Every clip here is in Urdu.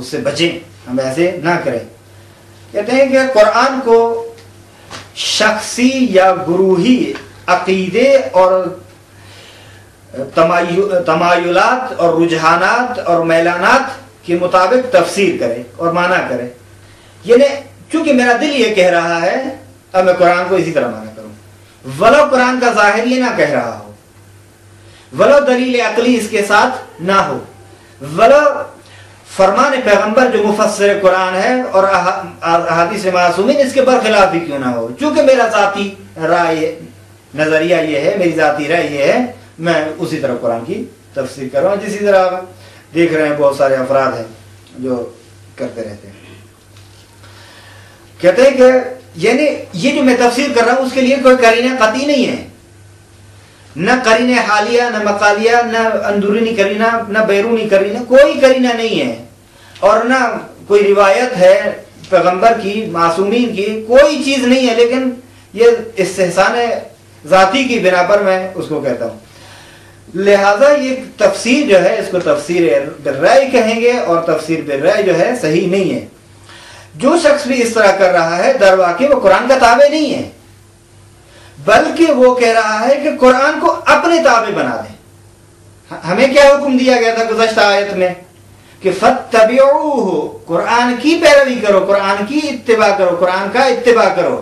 اس سے بچیں، ہم ایسے نہ کریں. کہتے ہیں کہ قرآن کو شخصی یا گروہی عقیدے اور تمایلات اور رجحانات اور میلانات کے مطابق تفسیر کرے اور معنی کرے. یعنی چونکہ میرا دل یہ کہہ رہا ہے اب میں قرآن کو اسی طرح معنی کروں، ولو قرآن کا ظاہر یہ نہ کہہ رہا ہو، ولو دلیل عقلی اس کے ساتھ نہ ہو، ولو فرمان پیغمبر جو مفسر قرآن ہے اور احادیث معصومین اس کے برخلاف بھی کیوں نہ ہو. چونکہ میرا ذاتی رائے نظریہ یہ ہے، میری ذاتی رائے یہ ہے، میں اسی طرح قرآن کی تفسیر کر رہا ہوں. جسی طرح آپ دیکھ رہے ہیں بہت سارے افراد ہیں جو کرتے رہتے ہیں. کہتے ہیں کہ یعنی یہ جو میں تفسیر کر رہا ہوں اس کے لیے کوئی قرینہ قطعی نہیں ہے، نہ قرینہ حالیہ، نہ مقالیہ، نہ اندرونی قرینہ، نہ بیرونی قرینہ، کوئی قرینہ نہیں ہے. اور نہ کوئی روایت ہے پیغمبر کی، معصومین کی، کوئی چیز نہیں ہے. لیکن یہ استحسان ذاتی کی بنا پر میں اس کو کہتا ہوں. لہذا یہ تفسیر جو ہے اس کو تفسیر بالرأی کہیں گے، اور تفسیر بالرأی جو ہے صحیح نہیں ہے. جو شخص بھی اس طرح کر رہا ہے در واقع وہ قرآن کا تابع نہیں ہے، بلکہ وہ کہہ رہا ہے کہ قرآن کو اپنے تابع بنا دیں. ہمیں کیا حکم دیا گیا تھا گزشتہ آیت میں کہ فَاتَّبِعُوهُ، قرآن کی پیروی کرو، قرآن کی اتباع کرو، قرآن کا اتباع کرو.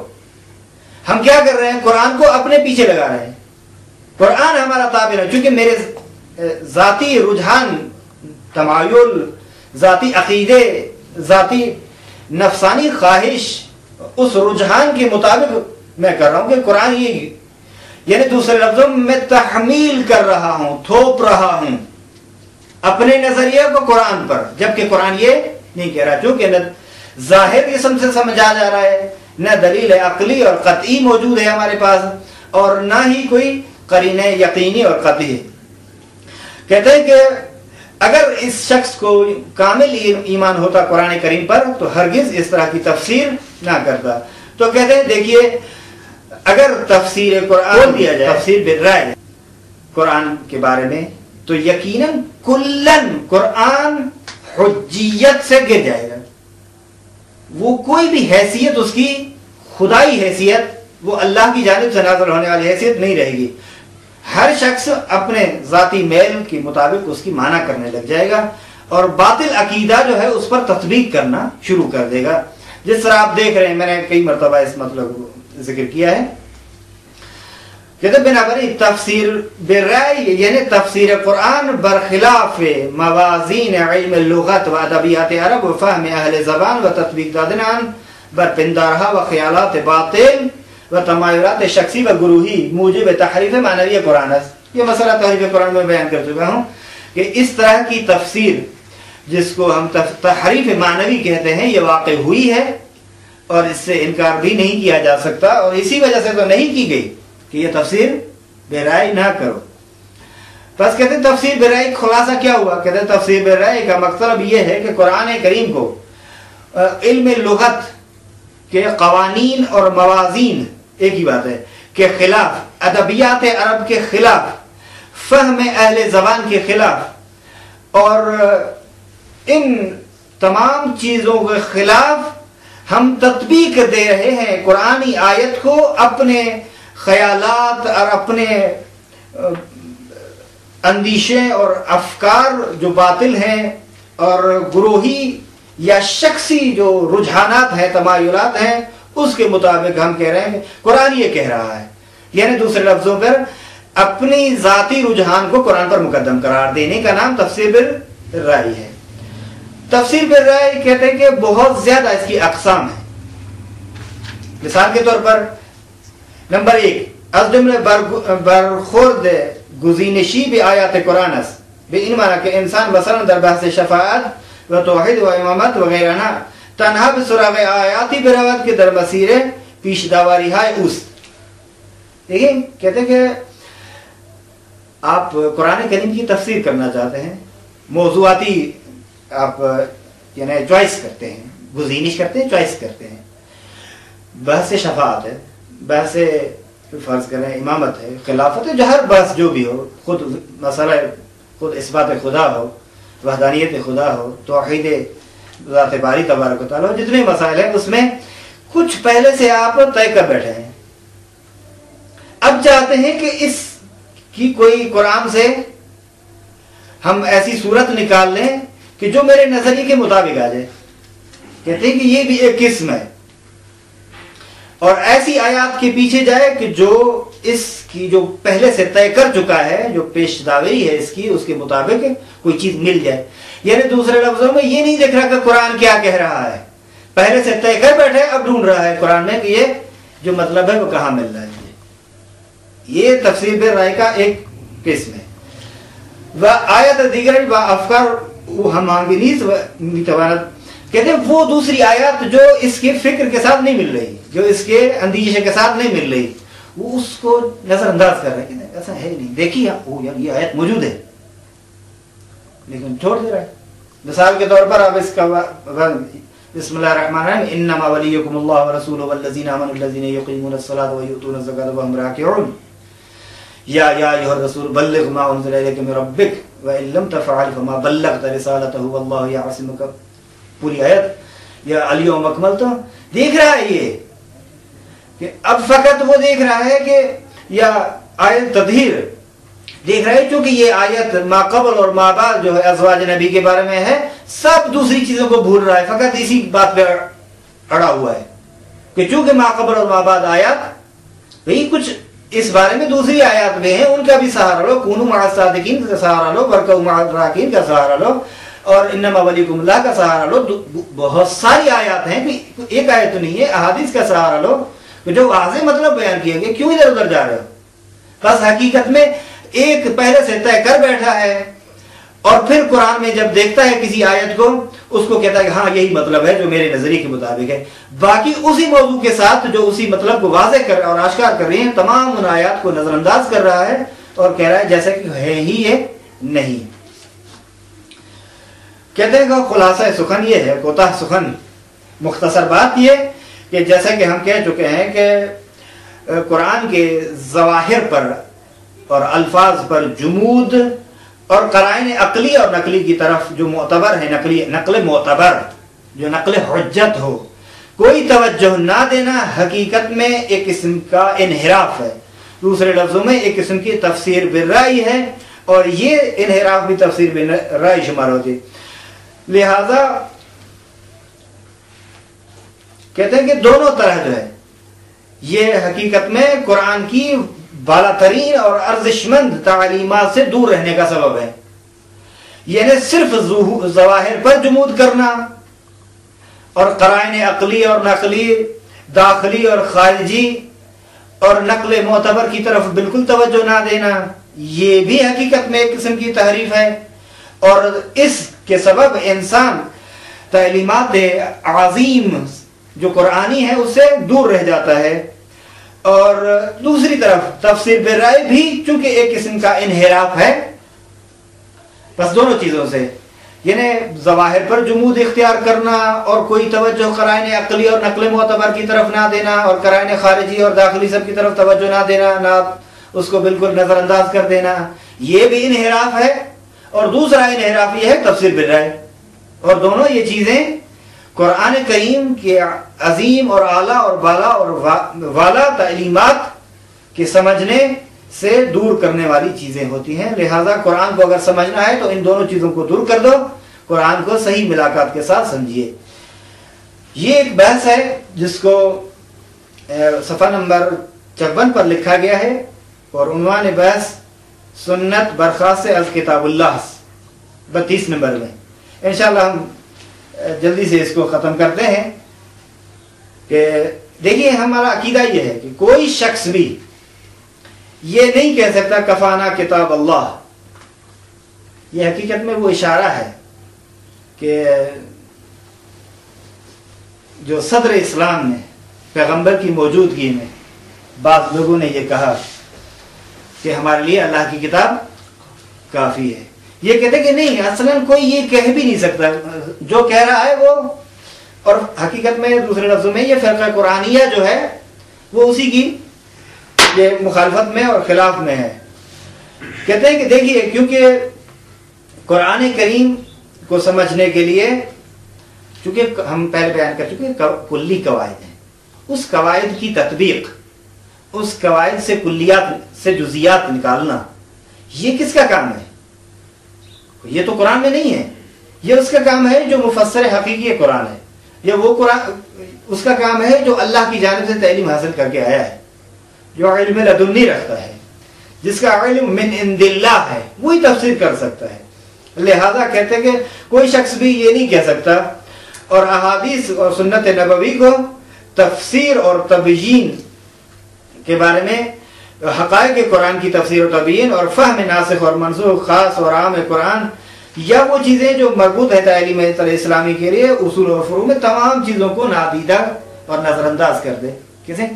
ہم کیا کر رہے ہیں؟ قرآن کو اپنے پیچھے لگا رہے ہیں. قرآن ہمارا تابع ہے. چونکہ میرے ذاتی رجحان، تمایل، ذاتی عقیدے، ذاتی نفسانی خواہش، اس رجحان کے مطابق میں کر رہا ہوں کہ قرآن یہ، یعنی دوسرے لفظوں میں تحمیل کر رہا ہوں، تھوپ رہا ہوں اپنے نظریے کو قرآن پر، جبکہ قرآن یہ نہیں کہہ رہا. چونکہ نہ ظاہر قسم سے سمجھا جا رہا ہے، نہ دلیل عقلی اور قطعی موجود ہے ہمارے پاس، اور نہ ہی کوئی قرینہ یقینی اور قطعی. کہتے ہیں کہ اگر اس شخص کو کامل ایمان ہوتا قرآن کریم پر تو ہرگز اس طرح کی تفسیر نہ کرتا. تو کہتے ہیں دیکھیے اگر تفسیر قرآن دیا جائے، تفسیر بالرأی قرآن کے بارے میں، تو یقیناً کلن قرآن حجیت سے گر جائے گا. وہ کوئی بھی حیثیت اس کی خدائی حیثیت، وہ اللہ کی جانب سے نازل ہونے والی حیثیت نہیں رہے گی. ہر شخص اپنے ذاتی میل کے مطابق اس کی معنی کرنے لگ جائے گا، اور باطل عقیدہ جو ہے اس پر تطبیق کرنا شروع کر دے گا. جس طرح آپ دیکھ رہے ہیں، میں نے کئی مرتبہ اس مطلب کو ذکر کیا ہے کہ بنابراین تفسیر بالرأی یعنی تفسیر قرآن برخلاف موازین علم اللغت و ادبیات عرب و فهم اہل زبان و تطبیق دادنان بر پندارها و خیالات باطل و تمایلات شخصی و گروہی موجب تحریف معنوی قرآن ہے. یہ مسئلہ تحریف قرآن میں بیان کر چکا ہوں کہ اس طرح کی تفسیر جس کو ہم تحریف معنوی کہتے ہیں یہ واقع ہوئی ہے، اور اس سے انکار بھی نہیں کیا جا سکتا، اور اسی وجہ سے تو نہیں کی گئی کہ یہ تفسیر بالرأی نہ کرو. بس کہتے ہیں تفسیر بالرأی خلاصہ کیا ہوا؟ کہتے ہیں تفسیر بالرأی کا مطلب یہ ہے کہ قرآن کریم کو علم لغت کے قوانین اور موازین ایک ہی بات ہے کے خلاف، ادبیات عرب کے خلاف، فہم اہل زبان کے خلاف، اور ان تمام چیزوں کے خلاف ہم تطبیق دے رہے ہیں قرآنی آیت کو اپنے خیالات اور اپنے اندیشے اور افکار جو باطل ہیں اور گروہی یا شخصی جو رجحانات ہیں، تمایلات ہیں، اس کے مطابق ہم کہہ رہے ہیں کہ قرآن یہ کہہ رہا ہے. یعنی دوسرے لفظوں پر اپنی ذاتی رجحان کو قرآن پر مقدم قرار دینے کا نام تفسیر بالرأی ہے. تفسیر بالرأی کہتے ہیں کہ بہت زیادہ اس کی اقسام ہیں. مثال کے طور پر نمبر 1 از جمله برخورد گزینشی به آیات قرآن است، به این معنی که انسان مثلا در بحث شفاعت و توحید و امامت و غیرها تنها به سراغ آیاتی برود که در مسیر پیش داوری های اوست. دیکھیں کہتے ہیں کہ آپ قرآن کریم کی تفسیر کرنا چاہتے ہیں، موضوعاتی آپ یعنی چوائس کرتے ہیں، گزینش کرتے ہیں، چوائس کرتے ہیں. بحث شفاعت ہے، بحث فرض کریں امامت ہے، خلافت ہے، جو ہر بحث جو بھی ہو، خود مسئلہ خود اثبات خدا ہو، وحدانیت خدا ہو، توحید ذات باری تبارک و تعالی جتنے مسائل ہیں اس میں کچھ پہلے سے آپ طے کر بیٹھے ہیں. اب چاہتے ہیں کہ اس کی کوئی قرآن سے ہم ایسی صورت نکال لیں کہ جو میرے نظریے کے مطابق آ جائے. کہتے ہیں کہ یہ بھی ایک قسم ہے اور ایسی آیات کے پیچھے جائے کہ جو اس کی جو پہلے سے طے کر چکا ہے, جو پیش داوری ہے اس کی, اس کے مطابق کوئی چیز مل جائے. یعنی دوسرے لفظوں میں یہ نہیں دیکھ رہا کہ قرآن کیا کہہ رہا ہے, پہلے سے طے کر بیٹھے اب ڈھونڈ رہا ہے قرآن میں کہ یہ جو مطلب ہے وہ کہاں مل رہا ہے. یہ تفسیر بالرائے کا ایک قسم ہے. آیت دیگر و افکار ہم کہتے ہیں وہ دوسری آیات جو اس کے فکر کے ساتھ نہیں مل رہی, جو اس کے اندیشے کے ساتھ نہیں مل رہی, وہ اس کو نظر انداز کر رہے ہیں. ایسا ہے نہیں, دیکھیے یار یہ آیت موجود ہے لیکن چھوڑ دے رہا ہے. مثال کے طور پر آپ اس کا بسم اللہ الرحمن الرحیم انما ولیکم اللہ ورسولہ والذین آمنوا الذین یقیمون الصلاۃ ویؤتون الزکاۃ وهم راکعون یا ایھا الرسول بلغ ما انزل الیک من ربک وان لم تفعل فما بلغت رسالتہ واللہ یعصمک. پوری آیت یا الیوم اکملت دیکھ رہا ہے یہ کہ اب فقط وہ دیکھ رہا ہے کہ یا آیت تطہیر دیکھ رہا ہے, چونکہ یہ آیت ما قبل اور ما بعد جو ہے ازواج نبی کے بارے میں ہے, سب دوسری چیزوں کو بھول رہا ہے, فقط اسی بات پہ اڑا ہوا ہے کہ چونکہ ما قبل اور ما بعد آیات بھئی کچھ اس بارے میں دوسری آیات میں ہیں, ان کا بھی سہارا لو, کونوا مع الصادقین کا سہارا لو, ورکعوا مع الراکعین کا سہارا لو, اور انما ولیکم اللہ کا سہارا لو. بہت ساری آیات ہیں, ایک آیت تو نہیں ہے, احادیث کا سہارا لو جو واضح مطلب بیان کیے گئے. کیوں ادھر ادھر جا رہے ہو؟ بس حقیقت میں ایک پہلے سے طے کر بیٹھا ہے اور پھر قرآن میں جب دیکھتا ہے کسی آیت کو اس کو کہتا ہے کہ ہاں یہی مطلب ہے جو میرے نظریے کے مطابق ہے. باقی اسی موضوع کے ساتھ جو اسی مطلب کو واضح کر اور آشکار کر رہی ہیں تمام ان آیات کو نظر انداز کر رہا ہے اور کہہ رہا ہے جیسا کہ ہے ہی یہ نہیں. کہتے ہیں کہ خلاصہ سخن یہ ہے, کوتاہ سخن مختصر بات یہ کہ جیسا کہ ہم کہہ چکے ہیں کہ قرآن کے ظواہر پر اور الفاظ پر جمود اور قرائن عقلی اور نقلی کی طرف جو معتبر ہے, نقل معتبر جو نقل حجت ہو, کوئی توجہ نہ دینا حقیقت میں ایک قسم کا انحراف ہے. دوسرے لفظوں میں ایک قسم کی تفسیر بالرأی ہے اور یہ انحراف بھی تفسیر بالرأی شمار ہوتی ہے. لہذا کہتے ہیں کہ دونوں طرح جو ہے یہ حقیقت میں قرآن کی بالا ترین اور ارزش مند تعلیمات سے دور رہنے کا سبب ہے. یعنی صرف ظواہر پر جمود کرنا اور قرائن عقلی اور نقلی, داخلی اور خارجی اور نقل معتبر کی طرف بالکل توجہ نہ دینا, یہ بھی حقیقت میں ایک قسم کی تحریف ہے اور اس کے سبب انسان تعلیمات عظیم جو قرآنی ہے اس سے دور رہ جاتا ہے. اور دوسری طرف تفسیر بالرأی بھی چونکہ ایک قسم کا انحراف ہے. بس دونوں چیزوں سے یعنی ظواہر پر جمود اختیار کرنا اور کوئی توجہ قرائن عقلی اور نقل معتبر کی طرف نہ دینا اور قرائن خارجی اور داخلی سب کی طرف توجہ نہ دینا, نہ اس کو بالکل نظر انداز کر دینا, یہ بھی انحراف ہے. اور دوسرا انحراف یہ ہے تفسیر بالرأی. اور دونوں یہ چیزیں قرآن کریم کے عظیم اور اعلیٰ اور بالا اور والا تعلیمات کے سمجھنے سے دور کرنے والی چیزیں ہوتی ہیں. لہذا قرآن کو اگر سمجھنا ہے تو ان دونوں چیزوں کو دور کر دو, قرآن کو صحیح ملاقات کے ساتھ سمجھیے. یہ ایک بحث ہے جس کو صفحہ نمبر 54 پر لکھا گیا ہے اور عنوان بحث سنت برخاست از کتاب اللہ 32 نمبر میں. انشاءاللہ ہم جلدی سے اس کو ختم کرتے ہیں کہ دیکھیے ہمارا عقیدہ یہ ہے کہ کوئی شخص بھی یہ نہیں کہہ سکتا کفانا کتاب اللہ. یہ حقیقت میں وہ اشارہ ہے کہ جو صدر اسلام نے پیغمبر کی موجودگی میں بعض لوگوں نے یہ کہا کہ ہمارے لیے اللہ کی کتاب کافی ہے. یہ کہتے کہ نہیں, اصلاً کوئی یہ کہہ بھی نہیں سکتا, جو کہہ رہا ہے وہ, اور حقیقت میں دوسرے لفظوں میں یہ فرقہ قرآنیہ جو ہے وہ اسی کی یہ مخالفت میں اور خلاف میں ہے. کہتے ہیں کہ دیکھیے کیونکہ قرآن کریم کو سمجھنے کے لیے چونکہ ہم پہلے بیان کر چکے کلی قواعد ہیں، اس قواعد کی تطبیق، اس قواعد سے کلیات سے جزیات نکالنا، یہ کس کا کام ہے؟ یہ تو قرآن میں نہیں ہے، یہ اس کا کام ہے جو مفسر حقیقی قرآن ہے، یہ وہ قرآن اس کا کام ہے جو اللہ کی جانب سے تعلیم حاصل کر کے آیا ہے، جو علم لدنی رکھتا ہے، جس کا علم من عند اللہ ہے، وہی تفسیر کر سکتا ہے۔ لہذا کہتے ہیں کہ کوئی شخص بھی یہ نہیں کہہ سکتا اور احادیث اور سنت نبوی کو تفسیر اور تبیین کے بارے میں، حقائق قرآن کی تفسیر و تبیین اور فہم ناسخ اور منسوخ، خاص اور عام قرآن، یا وہ چیزیں جو مربوط ہے تعلیم اسلامی کے لیے اصول اور فروع میں، تمام چیزوں کو نادیدہ اور نظر انداز کر دے۔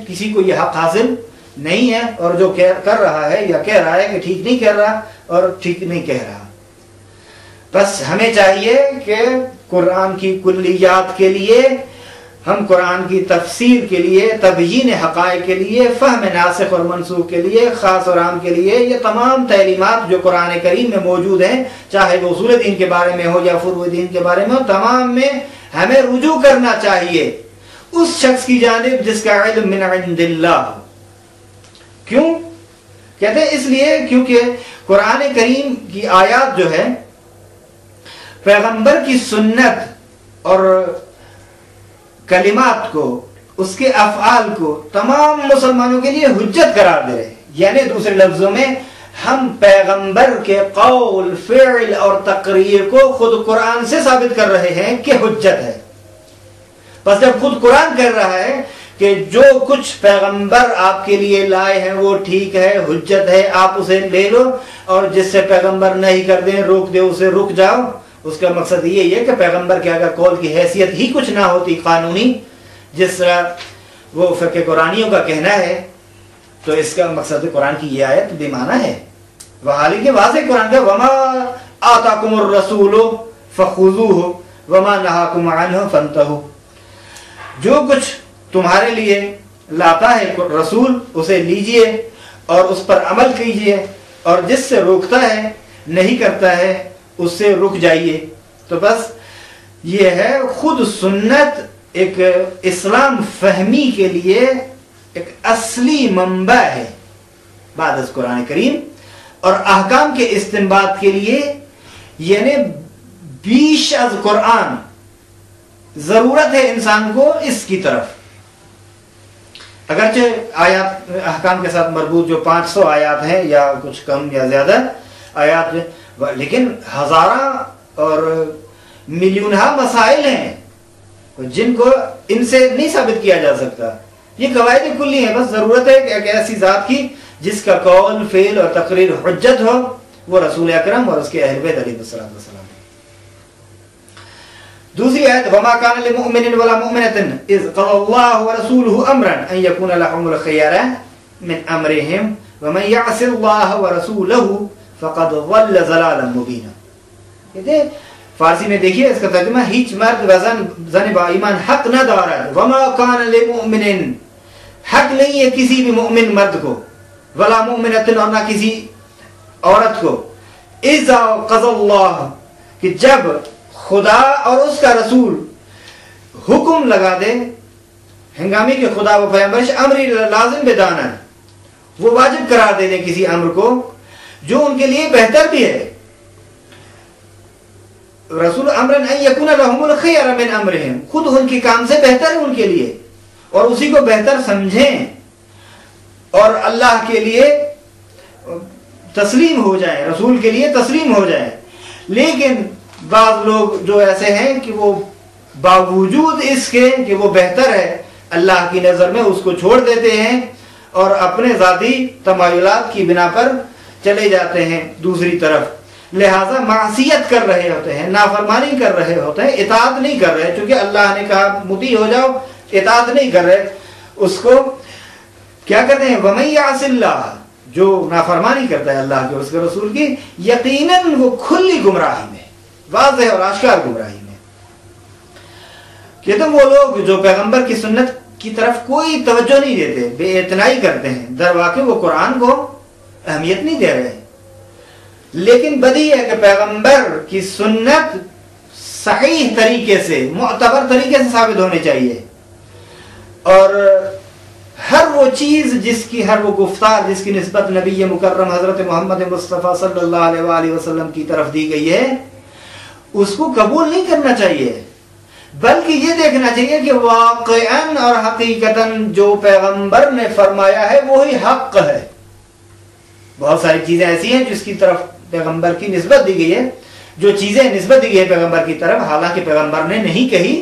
کسی کو یہ حق حاصل نہیں ہے، اور جو کر رہا ہے یا کہہ رہا ہے کہ ٹھیک نہیں کر رہا اور ٹھیک نہیں کہہ رہا۔ بس ہمیں چاہیے کہ قرآن کی کلیات کے لیے، ہم قرآن کی تفسیر کے لیے، تبیین حقائق کے لیے، فہم ناسخ اور منسوخ کے لیے، خاص اور عام کے لیے، یہ تمام تعلیمات جو قرآن کریم میں موجود ہیں، چاہے وہ اصول دین کے بارے میں ہو یا فروع دین کے بارے میں ہو، تمام میں ہمیں رجوع کرنا چاہیے اس شخص کی جانب جس کا علم من عند اللہ ہو۔ کیوں کہتے ہیں؟ اس لیے کیونکہ قرآن کریم کی آیات جو ہے پیغمبر کی سنت اور کلمات کو، اس کے افعال کو تمام مسلمانوں کے لیے حجت قرار دے رہے ہیں۔ یعنی دوسرے لفظوں میں ہم پیغمبر کے قول، فعل اور تقریر کو خود قرآن سے ثابت کر رہے ہیں کہ حجت ہے۔ بس جب خود قرآن کہہ رہا ہے کہ جو کچھ پیغمبر آپ کے لیے لائے ہیں وہ ٹھیک ہے، حجت ہے، آپ اسے لے لو، اور جس سے پیغمبر نہیں کر دیں، روک دے، اسے رک جاؤ، اس کا مقصد یہ ہے کہ پیغمبر کے اگر قول کی حیثیت ہی کچھ نہ ہوتی قانونی، جس طرح وہ فقہ قرآنیوں کا کہنا ہے، تو اس کا مقصد قرآن کی یہ آیت بے معنی ہے۔ حالانکہ واضح قرآن کا وما آتاکم الرسول فخذوہ وما نہاکم عنہ فانتہوا، جو کچھ تمہارے لیے لاتا ہے رسول اسے لیجئے اور اس پر عمل کیجئے، اور جس سے روکتا ہے، نہیں کرتا ہے، اس سے رک جائیے۔ تو بس یہ ہے، خود سنت ایک اسلام فہمی کے لیے ایک اصلی منبع ہے بعد از قرآن کریم، اور احکام کے استنباط کے لیے یعنی بیش از قرآن ضرورت ہے انسان کو اس کی طرف۔ اگرچہ آیات احکام کے ساتھ مربوط جو 500 آیات ہیں یا کچھ کم یا زیادہ آیات، لیکن ہزاراں اور ملینہ مسائل ہیں جن کو ان سے نہیں ثابت کیا جا سکتا۔ یہ قواعد کلی ہیں، بس ضرورت ہے کہ ایک ایسی ذات کی جس کا قول، فعل اور تقریر حجت ہو، وہ رسول اکرم اور اس کے اہل بیت علیہ السلام۔ دوسری آیت وما كان لمؤمن ولا مؤمنة اذ قضى الله ورسوله امرا ان يكون لهم الخيار من امرهم ومن يعص الله ورسوله فقد ضل ضلالا مبینا۔ کہتے فارسی میں دیکھیے اس کا ترجمہ، ہیچ مرد و زن با ایمان حق نہ دارد، وما كان لمؤمن، حق نہیں ہے کسی بھی مؤمن مرد کو، ولا مؤمنۃ، اور نہ کسی عورت کو، اذا قضى الله، کہ جب خدا اور اس کا رسول حکم لگا دے، ہنگامی کہ خدا و پیغمبرش امری لازم بدانا، وہ واجب قرار دے دیں کسی امر کو جو ان کے لیے بہتر بھی ہے۔ رسول امرن ان یکون لهم الخیر من امرهم، خود ان کے کام سے بہتر ہے ان کے لیے، اور اسی کو بہتر سمجھیں اور اللہ کے لیے تسلیم ہو جائیں، رسول کے لیے تسلیم ہو جائیں۔ لیکن بعض لوگ جو ایسے ہیں کہ وہ باوجود اس کے کہ وہ بہتر ہے اللہ کی نظر میں، اس کو چھوڑ دیتے ہیں اور اپنے ذاتی تمایلات کی بنا پر چلے جاتے ہیں دوسری طرف، لہٰذا معصیت کر رہے ہوتے ہیں، نافرمانی کر رہے ہوتے ہیں، اطاعت نہیں کر رہے، چونکہ اللہ نے کہا مطیع ہو جاؤ، اطاعت نہیں کر رہے، اس کو کیا کہتے ہیں؟ وَمَن يَعْصِ اللَّهَ، جو نافرمانی کرتا ہے اللہ کے اور اس کے رسول کی، یقیناً وہ کھلی گمراہی میں، واضح اور آشکار گمراہی میں۔ کہتے ہیں وہ لوگ جو پیغمبر کی سنت کی طرف کوئی توجہ نہیں دیتے، بے اعتنائی کرتے ہیں، در واقع وہ قرآن کو اہمیت نہیں دے رہے، لیکن بدی ہے کہ پیغمبر کی سنت صحیح طریقے سے معتبر طریقے سے ثابت ہونے چاہیے، اور ہر وہ چیز جس کی، ہر وہ گفتار جس کی نسبت نبی مکرم حضرت محمد مصطفیٰ صلی اللہ علیہ وآلہ وسلم کی طرف دی گئی ہے اس کو قبول نہیں کرنا چاہیے، بلکہ یہ دیکھنا چاہیے کہ واقعاً اور حقیقتاً جو پیغمبر نے فرمایا ہے وہی حق ہے۔ بہت ساری چیزیں ایسی ہیں جس کی طرف پیغمبر کی نسبت دی گئی ہے، جو چیزیں نسبت دی گئی ہے پیغمبر کی طرف، حالانکہ پیغمبر نے نہیں کہی۔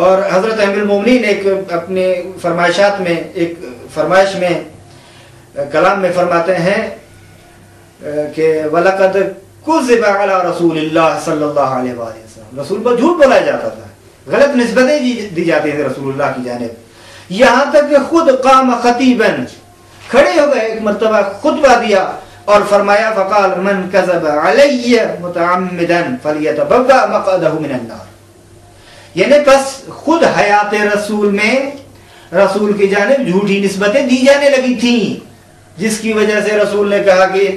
اور حضرت امیر المومنین ایک اپنے فرمائشات میں، ایک فرمائش میں کلام میں فرماتے ہیں کہ وَلَقَدْ كُذِبَ عَلَى رَسُولِ اللَّهِ صلی اللہ علیہ وآلہ وسلم، رسول پر جھوٹ بولا جاتا تھا، غلط نسبتیں دی جاتی تھیں رسول اللہ کی جانب، یہاں تک کہ خود قام خطیباً، کھڑے ہو گئے، ایک مرتبہ خطبہ دیا اور فرمایا فقال من كذب علی متعمدا فلیتبوأ مقعدہ من النار، یعنی بس خود حیات رسول میں رسول کی جانب جھوٹی نسبتیں دی جانے لگی تھیں، جس کی وجہ سے رسول نے کہا کہ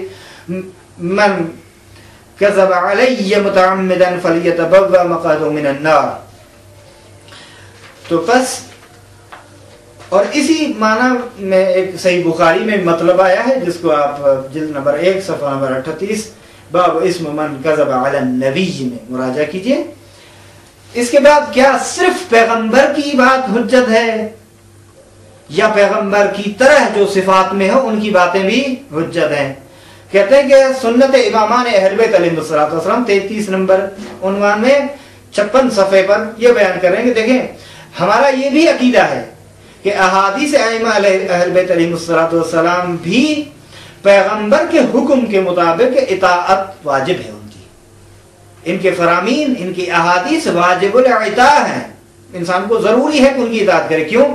من کذب علی متعمدا فلیتبوأ مقعدہ من النار۔ تو بس، اور اسی معنی میں ایک صحیح بخاری میں مطلب آیا ہے جس کو آپ جلد نمبر 1 صفحہ نمبر 38 باب اسم من کذب علی النبی میں مراجعہ کیجئے۔ اس کے بعد کیا صرف پیغمبر کی بات حجت ہے، یا پیغمبر کی طرح جو صفات میں ہو ان کی باتیں بھی حجت ہیں؟ کہتے ہیں کہ سنت امامان اہل بیت علیہ السلام 33 نمبر عنوان میں 56 صفحے پر یہ بیان کر رہے ہیں کہ دیکھیں ہمارا یہ بھی عقیدہ ہے کہ احادیث ائمہ اہل بیت علیہ السلام بھی پیغمبر کے حکم کے مطابق اطاعت واجب ہے، ان کی، ان کے فرامین، ان کی احادیث واجب الاطاع ہیں، انسان کو ضروری ہے کہ ان کی اطاعت کرے۔ کیوں؟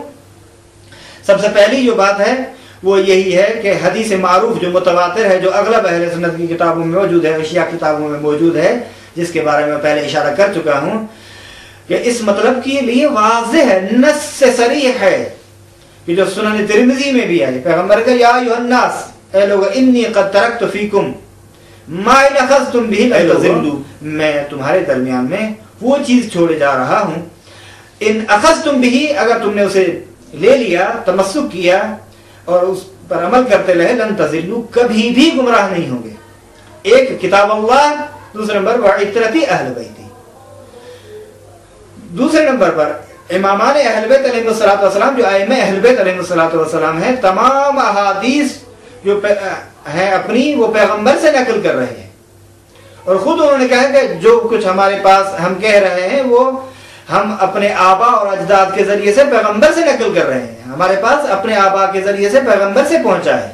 سب سے پہلی جو بات ہے وہ یہی ہے کہ حدیث معروف جو متواتر ہے، جو اغلب اہل سنت کی کتابوں میں موجود ہے، اشیاء کتابوں میں موجود ہے، جس کے بارے میں پہلے اشارہ کر چکا ہوں کہ اس مطلب کے لیے واضح ہے، نص سے صریح ہے، کہ جو سنن ترمذی میں بھی ہے، پیغمبر کا یا ایھا الناس، اے لوگ انی قد ترکت فیکم ما ان اخذتم به لن تضلوا، میں تمہارے درمیان میں وہ چیز چھوڑے جا رہا ہوں، ان اخذتم به، اگر تم نے اسے لے لیا، تمسک کیا اور اس پر عمل کرتے رہے، لن تضلوا، کبھی بھی گمراہ نہیں ہوں گے۔ ایک کتاب اللہ، دوسرے نمبر وعترتی اہل بیتی، دوسرے نمبر پر امامان اہل بیت علیہ السلام، جو ائمہ اہل بیت علیہ السلام ہیں، تمام احادیث جو ہیں اپنی وہ پیغمبر سے نقل کر رہے ہیں، اور خود انہوں نے کہا کہ جو کچھ ہمارے پاس ہم کہہ رہے ہیں وہ ہم اپنے آبا اور اجداد کے ذریعے سے پیغمبر سے نقل کر رہے ہیں، ہمارے پاس اپنے آبا کے ذریعے سے پیغمبر سے پہنچا ہے۔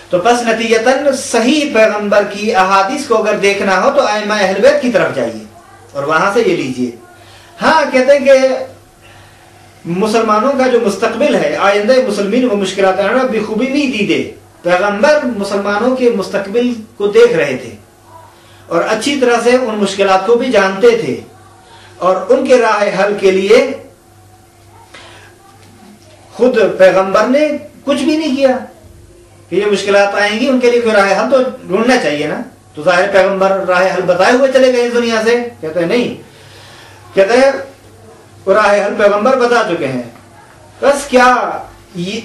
تو پس نتیجتاً صحیح پیغمبر کی احادیث کو اگر دیکھنا ہو تو ائمہ اہل بیت کی طرف جائیے اور وہاں سے یہ لیجئے۔ ہاں کہتے ہیں کہ مسلمانوں کا جو مستقبل ہے، آئندہ مسلمین و مشکلات بخوبی نہیں دیدے، پیغمبر مسلمانوں کے مستقبل کو دیکھ رہے تھے اور اچھی طرح سے ان مشکلات کو بھی جانتے تھے، اور ان کے راہ حل کے لیے خود پیغمبر نے کچھ بھی نہیں کیا کہ یہ مشکلات آئیں گی، ان کے لیے کوئی راہ حل تو ڈھونڈنا چاہیے نا، تو ظاہر پیغمبر راہ حل بتائے ہوئے چلے گئے اس دنیا سے؟ کہتے ہیں نہیں، کہتے ہیں راہ حل پیغمبر بتا چکے ہیں۔ بس کیا یہ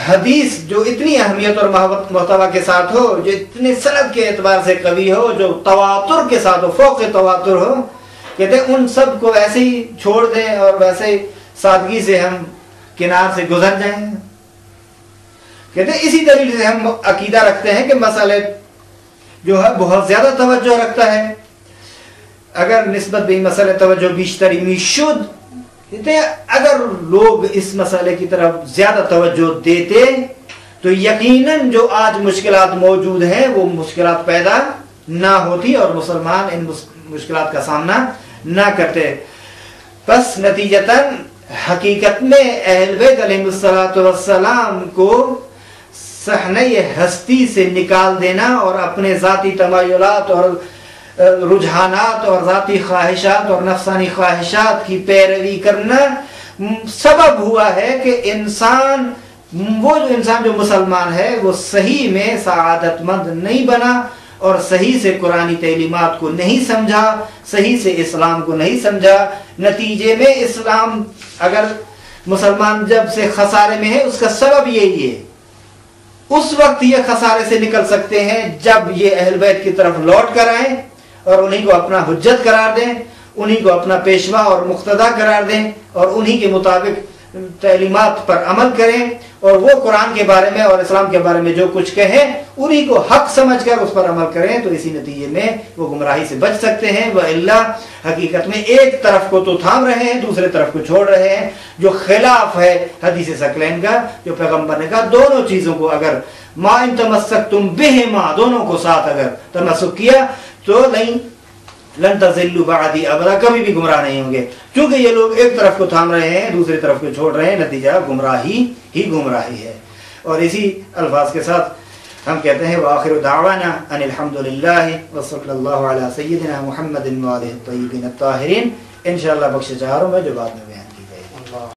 حدیث جو اتنی اہمیت اور محتوا کے ساتھ ہو، جو اتنے سند کے اعتبار سے قوی ہو، جو تواتر کے ساتھ ہو، فوق تواتر ہو، کہتے ہیں ان سب کو ویسے ہی چھوڑ دیں اور ویسے ہی سادگی سے ہم کنار سے گزر جائیں؟ کہتے ہیں اسی دلیل سے ہم عقیدہ رکھتے ہیں کہ مسئلے جو ہے بہت زیادہ توجہ رکھتا ہے، اگر نسبت بھی مسئلہ توجہ بیشتری میشد، کہتے ہیں اگر لوگ اس مسئلے کی طرف زیادہ توجہ دیتے تو یقیناً جو آج مشکلات موجود ہیں وہ مشکلات پیدا نہ ہوتی اور مسلمان ان مشکلات کا سامنا نہ کرتے۔ بس نتیجتاً حقیقت میں اہل بیت علیہ السلام کو صحنہ ہستی سے نکال دینا اور اپنے ذاتی تمایلات اور رجحانات اور ذاتی خواہشات اور نفسانی خواہشات کی پیروی کرنا سبب ہوا ہے کہ وہ جو انسان جو مسلمان ہے وہ صحیح میں سعادت مند نہیں بنا، اور صحیح سے قرآنی تعلیمات کو نہیں سمجھا، صحیح سے اسلام کو نہیں سمجھا، نتیجے میں اسلام اگر مسلمان جب سے خسارے میں ہے اس کا سبب یہی ہے۔ اس وقت یہ خسارے سے نکل سکتے ہیں جب یہ اہل بیت کی طرف لوٹ کر آئیں اور انہی کو اپنا حجت قرار دیں، انہی کو اپنا پیشوا اور مقتدا قرار دیں اور انہی کے مطابق تعلیمات پر عمل کریں، اور وہ قرآن کے بارے میں اور اسلام کے بارے میں جو کچھ کہیں انہی کو حق سمجھ کر اس پر عمل کریں، تو اسی نتیجے میں وہ گمراہی سے بچ سکتے ہیں۔ وَإِلَّا حقیقت میں ایک طرف کو تو تھام رہے ہیں، دوسرے طرف کو چھوڑ رہے ہیں، جو خلاف ہے حدیث ثقلین کا، جو پیغمبر نے کہا دونوں چیزوں کو اگر ما ان تمسکتم بہما، دونوں کو ساتھ اگر تمسک کیا تو لن تضلوا بعدی ابدا، کبھی بھی گمراہ نہیں ہوں گے۔ کیونکہ یہ لوگ ایک طرف کو تھام رہے ہیں، دوسری طرف کو چھوڑ رہے ہیں، نتیجہ گمراہی ہی گمراہی ہے۔ اور اسی الفاظ کے ساتھ ہم کہتے ہیں وآخر دعوانا ان الحمد للہ وصلی اللہ علی سیدنا محمد وآلہ الطیبین الطاہرین۔ انشاءاللہ بخش چہاروں میں جو بعد میں بیان